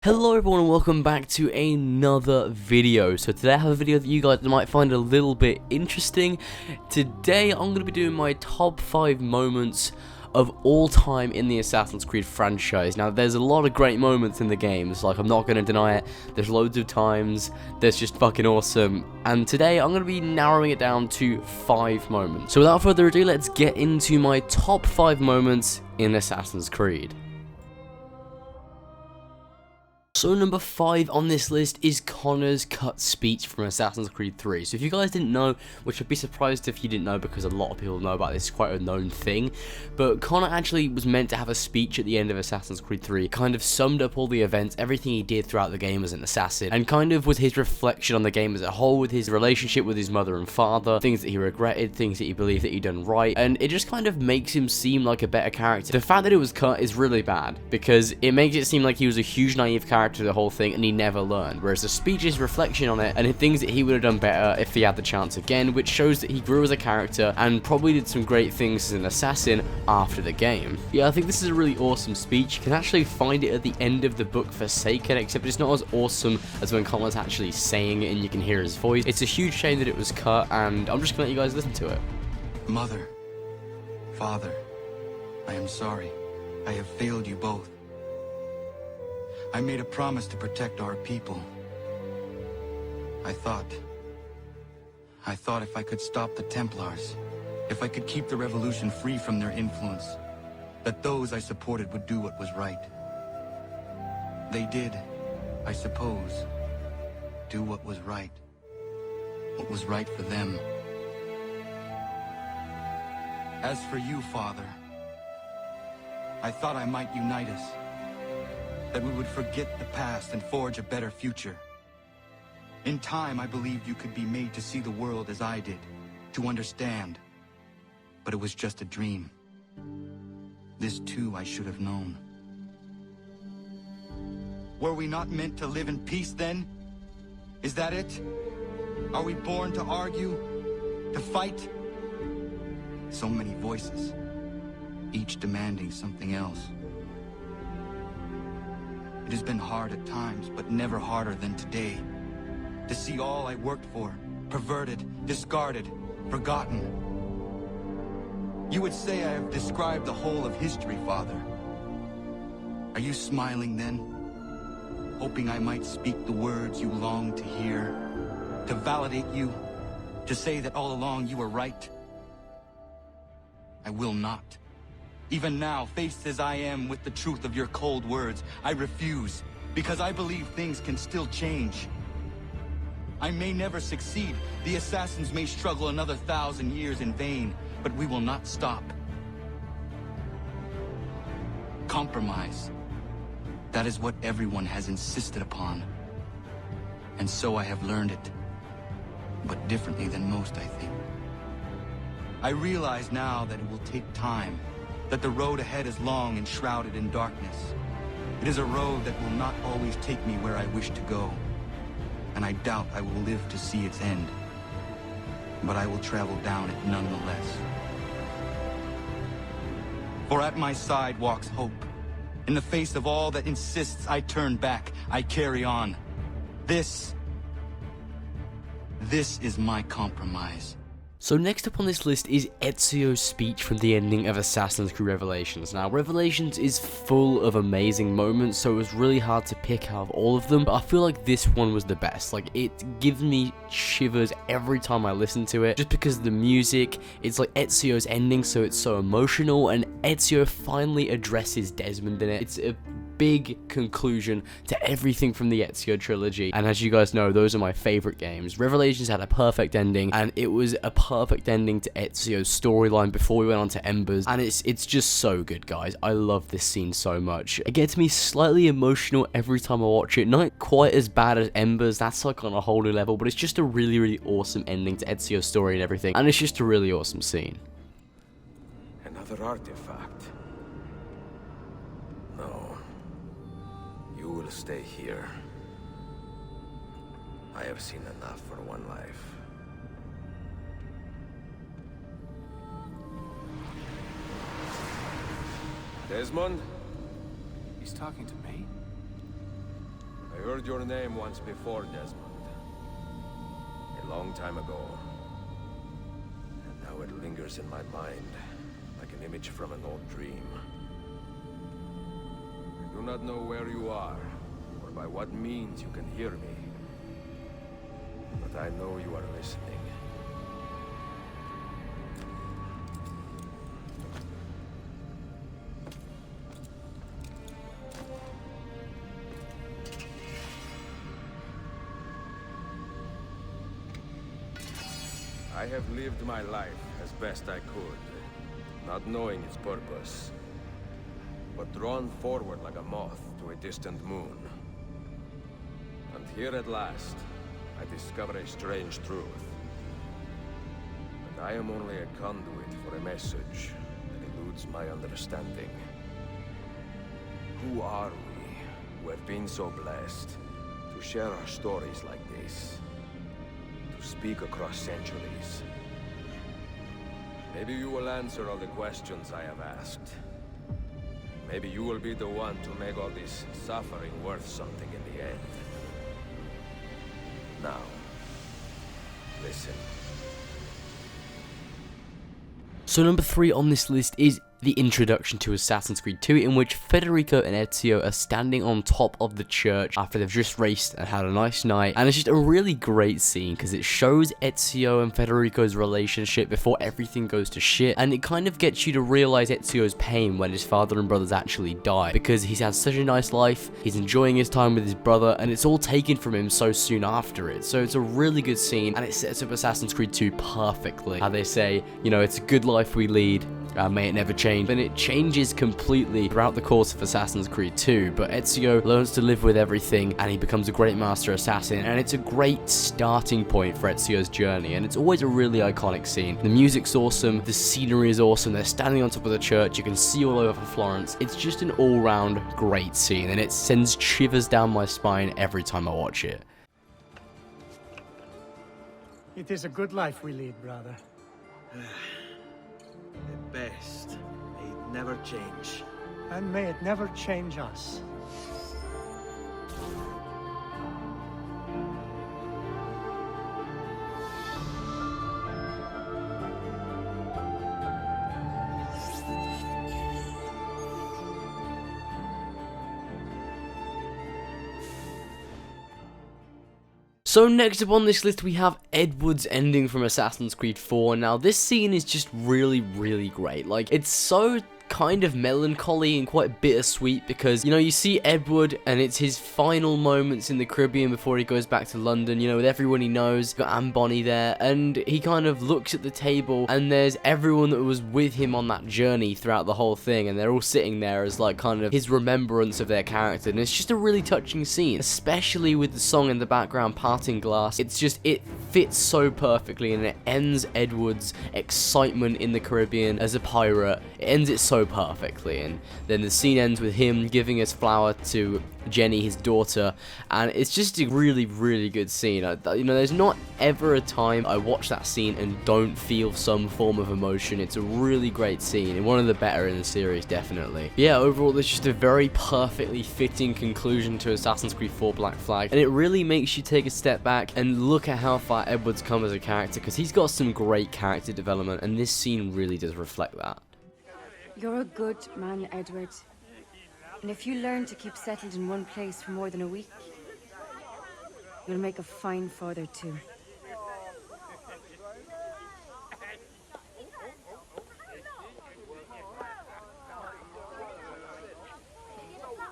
Hello everyone and welcome back to another video. So today I have a video that you guys might find a little bit interesting. Today I'm going to be doing my top 5 moments of all time in the Assassin's Creed franchise. Now there's a lot of great moments in the games, like I'm not going to deny it. There's loads of times that's just fucking awesome. And today I'm going to be narrowing it down to 5 moments. So without further ado, let's get into my top 5 moments in Assassin's Creed. So number 5 on this list is Connor's cut speech from Assassin's Creed 3. So if you guys didn't know, which I'd be surprised if you didn't know because a lot of people know about this, it's quite a known thing, but Connor actually was meant to have a speech at the end of Assassin's Creed 3, kind of summed up all the events, everything he did throughout the game as an assassin, and kind of was his reflection on the game as a whole, with his relationship with his mother and father, things that he regretted, things that he believed that he'd done right, and it just kind of makes him seem like a better character. The fact that it was cut is really bad, because it makes it seem like he was a huge naive character to the whole thing and he never learned, whereas the speech is reflection on it and things that he would have done better if he had the chance again, which shows that he grew as a character and probably did some great things as an assassin after the game. Yeah, I think this is a really awesome speech. You can actually find it at the end of the book Forsaken, except it's not as awesome as when Connor's actually saying it and you can hear his voice. It's a huge shame that it was cut, and I'm just gonna let you guys listen to it. Mother, Father, I am sorry. I have failed you both. I made a promise to protect our people. I thought if I could stop the Templars, if I could keep the revolution free from their influence, that those I supported would do what was right. They did, I suppose, do what was right for them. As for you, Father, I thought I might unite us, that we would forget the past and forge a better future. In time, I believed you could be made to see the world as I did, to understand. But it was just a dream. This too I should have known. Were we not meant to live in peace then? Is that it? Are we born to argue, to fight? So many voices, each demanding something else. It has been hard at times, but never harder than today. To see all I worked for, perverted, discarded, forgotten. You would say I have described the whole of history, Father. Are you smiling then? Hoping I might speak the words you long to hear? To validate you? To say that all along you were right? I will not. Even now, faced as I am with the truth of your cold words, I refuse, because I believe things can still change. I may never succeed. The assassins may struggle another 1,000 years in vain, but we will not stop. Compromise. That is what everyone has insisted upon. And so I have learned it, but differently than most, I think. I realize now that it will take time, that the road ahead is long and shrouded in darkness. It is a road that will not always take me where I wish to go, and I doubt I will live to see its end. But I will travel down it nonetheless. For at my side walks hope. In the face of all that insists I turn back, I carry on. This is my compromise. So next up on this list is Ezio's speech from the ending of Assassin's Creed Revelations. Now, Revelations is full of amazing moments, so it was really hard to pick out of all of them, but I feel like this one was the best. Like, it gives me shivers every time I listen to it, just because of the music. It's like Ezio's ending, so it's so emotional, and Ezio finally addresses Desmond in it. It's a big conclusion to everything from the Ezio trilogy, and as you guys know, those are my favorite games. Revelations had a perfect ending, and it was a perfect ending to Ezio's storyline before we went on to Embers, and it's just so good, guys. I love this scene so much. It gets me slightly emotional every time I watch it. Not quite as bad as Embers, that's like on a whole new level, but it's just a really, really awesome ending to Ezio's story and everything, and it's just a really awesome scene. Another artifact. No. You will stay here. I have seen enough for one life. Desmond? He's talking to me? heard your name once before, Desmond. A long time ago. And now it lingers in my mind, like an image from an old dream. I do not know where you are, or by what means you can hear me. But I know you are listening. I have lived my life as best I could, not knowing its purpose, but drawn forward like a moth to a distant moon. And here at last, I discover a strange truth. And I am only a conduit for a message that eludes my understanding. Who are we, who have been so blessed, to share our stories like this? To speak across centuries. Maybe you will answer all the questions I have asked. Maybe you will be the one to make all this suffering worth something in the end. Now, listen. So number 3 on this list is the introduction to Assassin's Creed 2, in which Federico and Ezio are standing on top of the church after they've just raced and had a nice night, and it's just a really great scene because it shows Ezio and Federico's relationship before everything goes to shit, and it kind of gets you to realize Ezio's pain when his father and brothers actually die, because he's had such a nice life, he's enjoying his time with his brother, and it's all taken from him so soon after it. So it's a really good scene, and it sets up Assassin's Creed 2 perfectly. How they say, you know, it's a good life we lead, may it never change. And it changes completely throughout the course of Assassin's Creed 2, but Ezio learns to live with everything and he becomes a great master assassin, and it's a great starting point for Ezio's journey, and it's always a really iconic scene. The music's awesome, the scenery is awesome, they're standing on top of the church, you can see all over Florence. It's just an all-round great scene, and it sends shivers down my spine every time I watch it. It is a good life we lead, brother. The best. May it never change. And may it never change us. So next up on this list we have Edward's ending from Assassin's Creed 4. Now this scene is just really great. Like, it's so kind of melancholy and quite bittersweet because, you know, you see Edward and it's his final moments in the Caribbean before he goes back to London, you know, with everyone he knows. Got Anne Bonny there, and he kind of looks at the table and there's everyone that was with him on that journey throughout the whole thing, and they're all sitting there as like kind of his remembrance of their character, and it's just a really touching scene, especially with the song in the background, Parting Glass. It's just, it fits so perfectly, and it ends Edward's excitement in the Caribbean as a pirate. It ends it so perfectly, and then the scene ends with him giving his flower to Jenny, his daughter, and it's just a really good scene. You know, there's not ever a time I watch that scene and don't feel some form of emotion. It's a really great scene, and one of the better in the series, definitely. Yeah, overall, there's just a very perfectly fitting conclusion to Assassin's Creed 4 Black Flag, and it really makes you take a step back and look at how far Edward's come as a character, because he's got some great character development, and this scene really does reflect that. You're a good man, Edward. And if you learn to keep settled in one place for more than a week, you'll make a fine father too.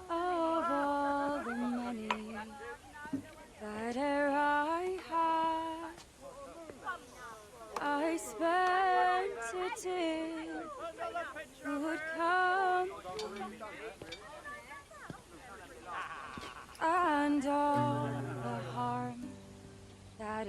Of all the money that e'er I had, I spent it in good company, and all the harm that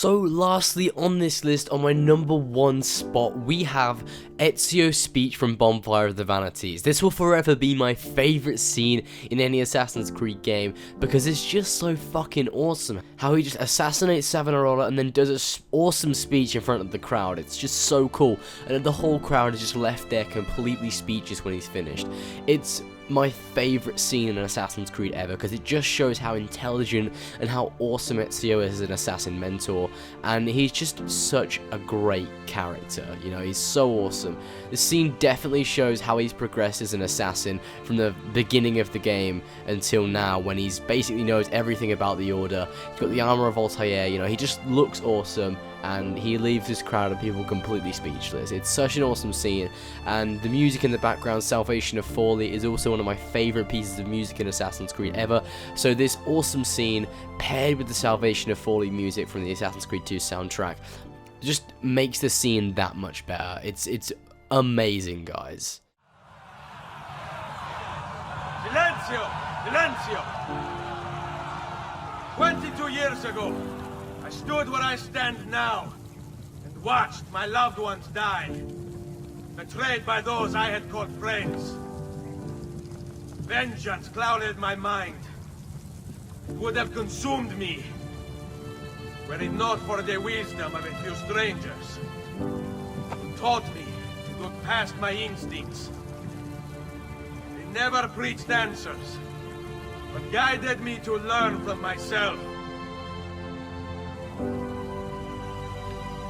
So lastly on this list, on my number 1 spot, we have Ezio's speech from Bonfire of the Vanities. This will forever be my favourite scene in any Assassin's Creed game because it's just so fucking awesome. How he just assassinates Savonarola and then does an awesome speech in front of the crowd. It's just so cool, and the whole crowd is just left there completely speechless when he's finished. It's my favourite scene in an Assassin's Creed ever because it just shows how intelligent and how awesome Ezio is as an assassin mentor, and he's just such a great character. You know, he's so awesome. The scene definitely shows how he's progressed as an assassin from the beginning of the game until now, when he's basically knows everything about the Order. He's got the armor of Altair, you know, he just looks awesome, and he leaves this crowd of people completely speechless. It's such an awesome scene, and the music in the background, Salvation of Forli, is also one of my favourite pieces of music in Assassin's Creed ever. So this awesome scene, paired with the Salvation of Forli music from the Assassin's Creed 2 soundtrack, just makes the scene that much better. It's amazing, guys. Silenzio! Silenzio! 22 years ago, I stood where I stand now, and watched my loved ones die, betrayed by those I had called friends. Vengeance clouded my mind. It would have consumed me, were it not for the wisdom of a few strangers, who taught me to look past my instincts. They never preached answers, but guided me to learn from myself.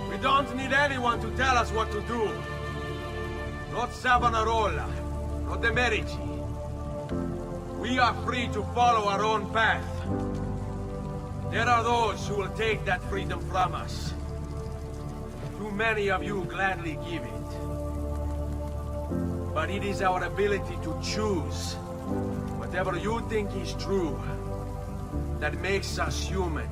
We don't need anyone to tell us what to do. Not Savonarola, not the Medici. We are free to follow our own path. There are those who will take that freedom from us. Too many of you gladly give it. But it is our ability to choose whatever you think is true that makes us human.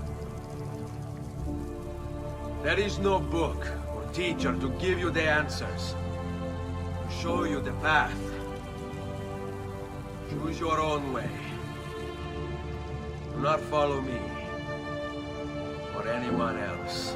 There is no book or teacher to give you the answers, to show you the path. Choose your own way. Do not follow me or anyone else.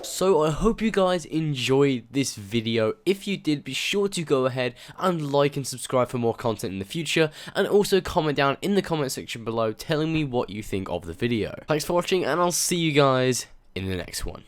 So I hope you guys enjoyed this video. If you did, be sure to go ahead and like and subscribe for more content in the future, and also comment down in the comment section below telling me what you think of the video. Thanks for watching, and I'll see you guys in the next one.